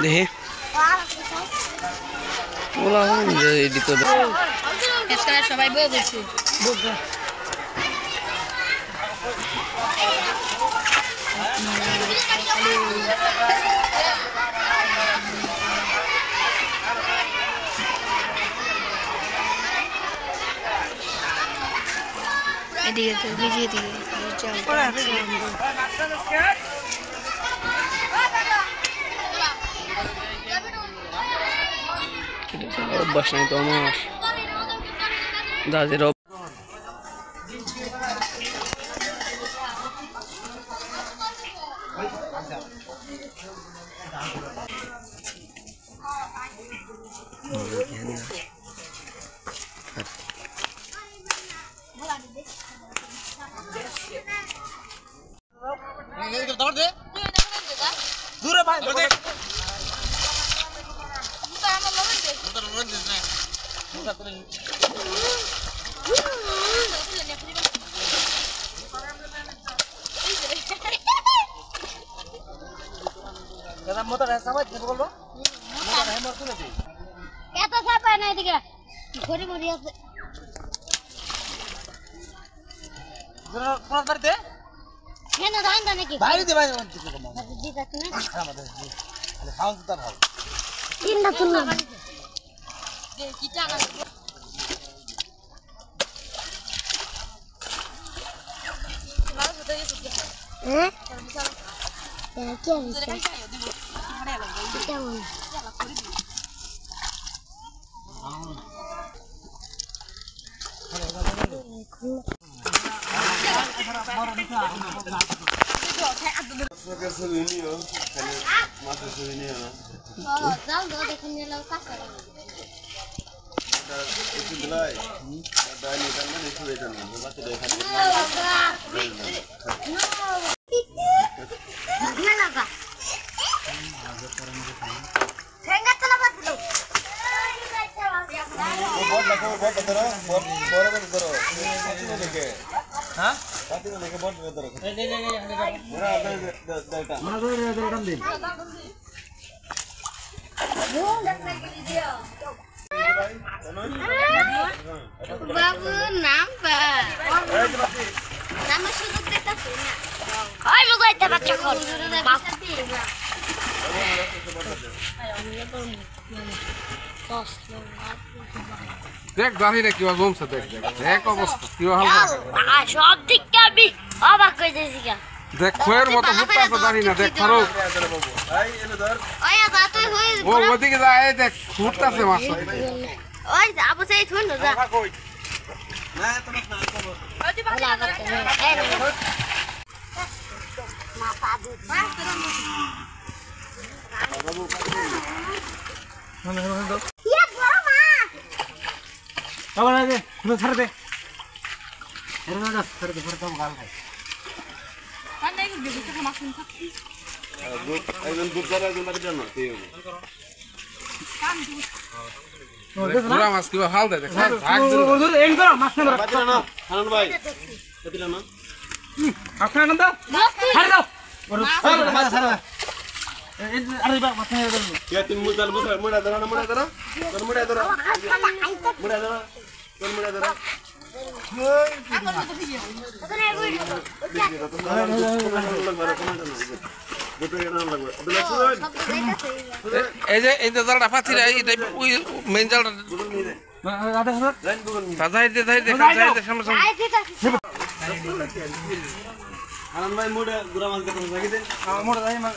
দেখি এডিট করে সবাই বউ বলছে এদিকে তো ভিজিয়ে দিয়ে অভ্যাস নাই তো আমার দাদির দূরে ভাই মোটা সময় বলবো এত চাপা না এদিকে ঘড়ি ঘড়ি আছে কোন বাড়িতে কেন ধান ধান নাকি বাইরে দে বাইরে জি যাচ্ছে না আমাদের আরে সাউন্ড তো ভালো তিনটা তুললাম কি টাকা হ্যাঁ কেমন বাবু নাম নাম শুধু দেখতেছি না ওই মজাইতে বাচ্চা খোল দেখ জানি না কিবা জমছে দেখ দেখ অবস্থা কিবা হাল সব দিক আমি অবাক হয়ে যাচ্ছি দেখ খয়ের মতো ফুটতে আছে জানি না দেখ ফারুক ও ওদিকে যায় দেখ ফুটতে আছে মাছ ওই আবু সেই থুন না যা না তোমার না খবর মা পাদু ইয়া বড় মাছ আবার দে তুমি ছাড় দে এর না ছাড় দে পরে তো গাল খাই কানে কি বিবিতে মাছ নিতে একজন দুধ ধরে একজন বাকি জানো কি হবে পুরা মাছ কিবা হাল দেখ ভাগ দিল ওদের এন্ড করো মাছ না বাকি না হানন ভাই কতিলা না আপনার নাম দাও ছাড় দাও মাছ ছাড় আরে বা মাছ ছাড় দাও কে তুমি মুদাল মুড়া ধরো না মুড়া ধরো তোর মুড়া ধরো মুড়া ধরো তোর মুড়া ধরো এই যে এই জালটা ফাতি রে এই ওই মেন জালটা সাজাই দে দেখা যায় সামনে সামনে আনন্দ ভাই মুড়া গুড়া মাছ দেখো লাগি দে মুড়া ভাই মাছ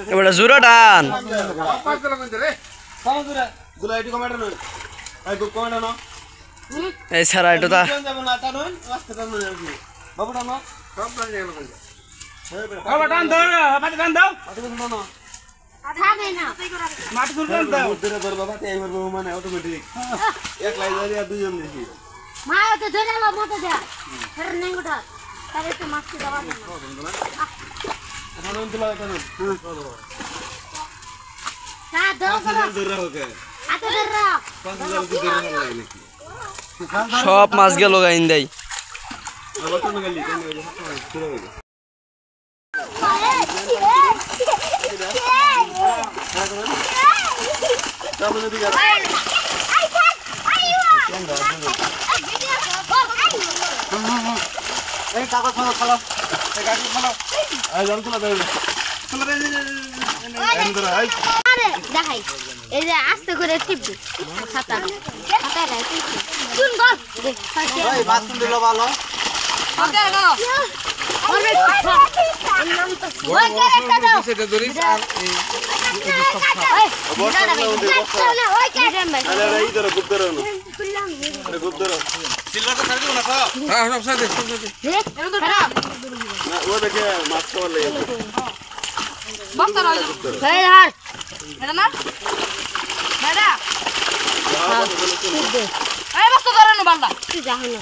এবারে জোরে টান এই ছাড়া এটা তা মানে অটোমেটিক এক লাই দুজন দেখি মা তো ধরে লো মতো দে ফের নেই গোটা তাহলে তো মাছ দেওয়া যাবে না এখন তুলা এটা না হ্যাঁ দাও দাও ধরে রাখো আতে ধররা 5000 কি ধরে রাখো লাগে নাকি সব মাছ গেল গাইন দেই আবার তো গেলি কেন ছেড়ে গেল তাহলে দিকে এই কাগজ ফলো এই গাড়ি ফলো এই জন তুলা দেবে তুলা দে এই ধরে এই আরে দেখাই এই যে আস্তে করে টিপবি খাতা খাতা রাখি শুন বল এই মাছ তুলে দিলো ভালো ওকে গো ওরে এর নাম তো ওই ক্যারেক্টার দাও সেটা ধরিস আর এই সব আরে এই ধরে গুপ ধরে না আরে গুপ ধরে সিলভারটা ছাড় দিও না তো হ্যাঁ সব সাথে না ও দেখে মাছ খাওয়ার লাগে বস্তা রইল এই হার এটা না দাদা এই বস্তা ধরে না বান্দা তুই যা হলো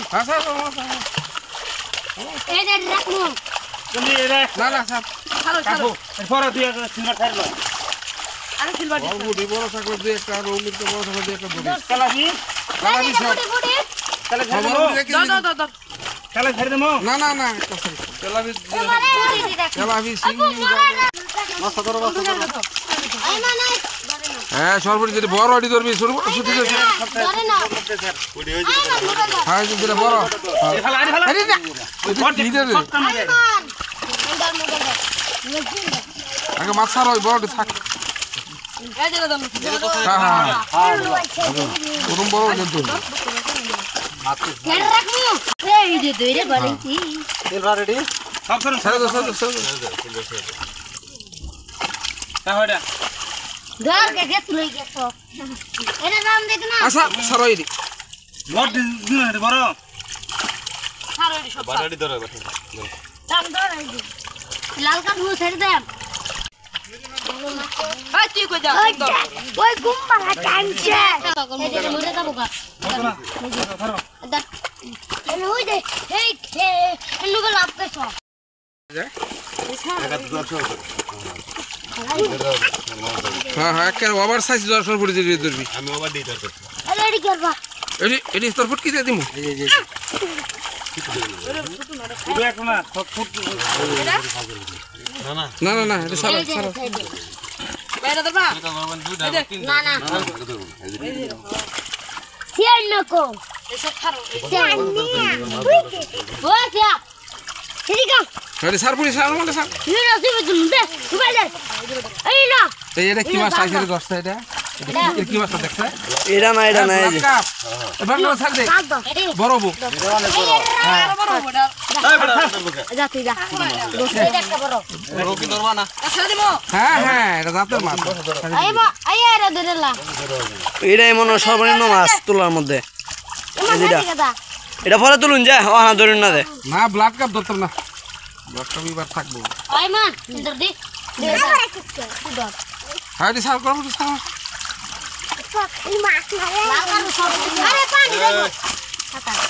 হ্যাঁ স্যার এই যে রাখমু তুমি এরা না না স্যার কাকু এরপর তুই সিলভার ছাড় দাও আরে সিলভার বড় বড় থাকলে দুই একটা আর অমৃত বড় থাকলে দুই একটা ধরিস কালাবি কালাবি সব বুড়ি তাহলে ছাড় খবর দাও রেখে দাও তাহলে ছাড় দাও না না না একটা সরি কালাবি বুড়ি দেখ কালাবি সিং মাছ ধরো মাছ ধরো এই মানে হ্যাঁ সর্বরি যদি বড় অডি ধরবি শুরু শুরু থেকে ধরে না ওডি হয়ে যাবে হ্যাঁ যদি বড় এই ফালা আরে ফালা আরে না কি রে আগে মাছ ছাড় ওই বড় থাক হ্যাঁ হ্যাঁ ওরকম বড় কিন্তু কেন রাখমু এই যে দইরে বলেছি সিলভার রেডি সব ধরুন ছেড়ে দাও ছেড়ে তাহলে ঘর কে গেছ লই গেছ এর নাম দেখ না আচ্ছা সরই দি বড় দিন না বড় ছাড়ো এর সব বাটাডি ধরো বাটা দাম ধর এই যে লাল কাঠ মু ছেড়ে দেন ওই তুই কই যা ওই ঘুম পাড়া টাইমছে এই যে মরে যাবো গা ধরো দেখ এই ওই যে এই খে এনুকে লাভ করছ হ্যাঁ হ্যাঁ কেন ওভার সাইজ দর্শন করে দিবি ধরবি আমি ওভার দিই ধরতে রেডি করবা এডি এডি তোর ফুট কি দিয়ে দিমু পুরো এখন না সব ফুট না না না না এটা সারা সারা না না সিয়ার নকো এসব ছাড়ো সিয়ার নিয়া ওই সিয়া ঠিক আছে এডি সার পুরি সার মানে সার হিরো সিবে দুমবে সুবাইলে এই না এই এটা কি মাছ সাইজের দশটা এটা এটা কি মাছ দেখছ এটা না এই যে এবার না ছাড় দে কাট দাও বড় বউ যা তুই যা এটা একটা বড় রকি ধরবা না হ্যাঁ হ্যাঁ এটা জাতের মাছ আইবা আইরা ধরেলা এটা এমন সর্বনিম্ন মাছ তোলার মধ্যে এমন এই যেটা। ঠিক আছে এটা পরে তুলুন যা হ্যাঁ ধরুন না দে না ব্লাড কাপ ধরতাম না ব্লাড কাপ এবার থাকবো আই মান ইধর দি হ্যাঁ এডি সার করব সার এই মাছ মারে লাগানো সব আরে পানি দেবো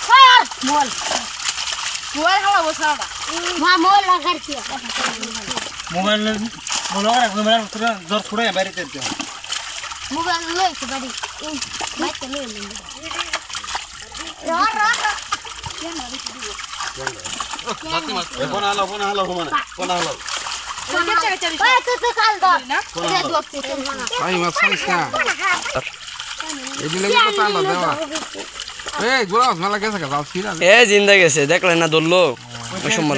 স্যার মোল মোল খাওয়া বসাটা মা মোল লাগারছি মোবাইল মোবাইল পুরো জোর ছুড়ে বাইরে করতে মোবাইল লইছে বাড়ি বাইক লই লই র ফোন হালো ফোন হালো ওই তো কাল দাও এটা দুটো ভাই মাছ খাইছ না এডি লাগে তো তালা দেওয়া এই গোলা মাছ মেলা গেছে গাল ছিরা এ জিন্দা গেছে দেখলেন না ধরলো ওই সময়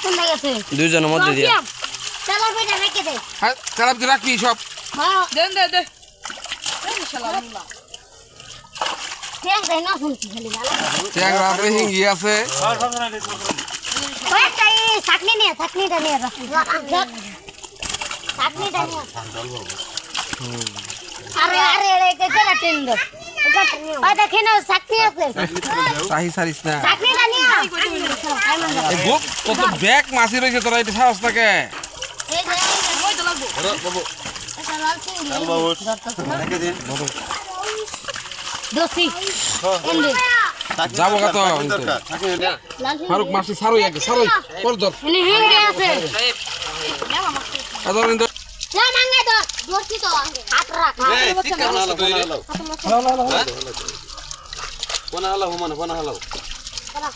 কোন গেছে দুইজনের মধ্যে দিয়ে চালা বেটা রেখে দে হ্যাঁ খারাপ দি রাখবি সব হ্যাঁ দে এই শালা মুলা ঠিক আছে না শুনছি খালি ভালো ট্যাং রাতে হিঙ্গি আছে ওই তাই চাটনি নিয়ে চাটনিটা নিয়ে চাটনিটা নিয়ে আরে আরে আরে কেটে টেন দে ওই দেখেন না চাটনি আছে সাহি সারিস না চাটনিটা নিয়ে এই গো কত ব্যাগ মাছি রইছে তোরা এটা সাহস থাকে এই যে ওই তো লাগবো ধরো বাবু লাল চিংড়ি লাল বাবু রেখে দিন দোসি এন্ডি যাবো কত দরকার থাকে লাল ফারুক মাসি সারুই আগে সারুই পর ধর চিংড়ি হিঙ্গে আছে আদর ইন্দর না মাঙ্গে তো দোসি তো হাত রাখ এই ঠিক কোনা হলো কোনা হলো কোনা হলো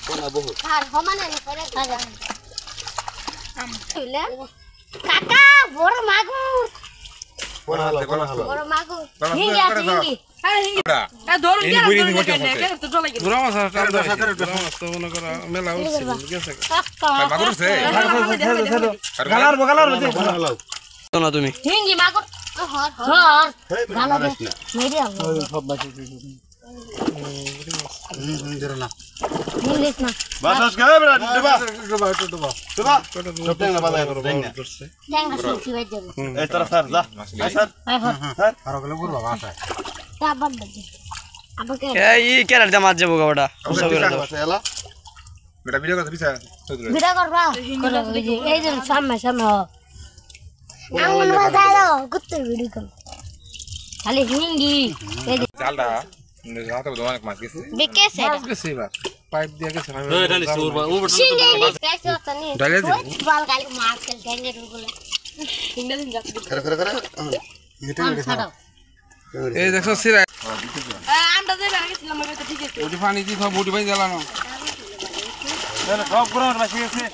কোনা বহু আর সমানে করে দাদা তুইলে কাকা বড় মাগুর কোনা হলো বড় মাগুর হিঙ্গে আছে হিঙ্গি বুড়া মাছ টান দাও বুড়া মাছ তো মনে করা মেলা উঠছে গেছে মাগুর আছে গালার কোনা হলো তো না তুমি হিঙ্গি মাগুর হর হর এই ভালো দে না মেরে আলো সব বাকি ধরে না ইংলিশ না বাতাস গায় বড় ডুবা সব না বাজায় দেন না ল্যাঙ্গা শুনছি বাই যাবে এই তোরা স্যার যা এই স্যার হ্যাঁ হ্যাঁ স্যার আরো গেলে গুরবা বাসা আবার দে আবার কে এই ক্যারেট দিয়ে মাছ যাবো গাবটা এলা বেটা ভিডিও কথা পিছা বিড়া করবা করো এই যে সামনে সামনে আঙ্গুল বাজালো গুত্তে ভিডিও কর খালি হিঙ্গি এই যে চালটা রাতে তো অনেক মাছ গেছে বিকেছে মাছ গেছে এবার পাইপ দিয়ে গেছে সিঙ্গে ইংলিশ পেছে তনি ডালে দে বল গালি মাছ খেল ঠেঙ্গে ঢুকলে করে এটা ছাড়াও এই দেখো সিরা আমরা দেবে গেছিলাম আমি তো ঠিক আছে ওটি পানি দি সব বুটি পানি জ্বালানো সব পুরো বাকি আছে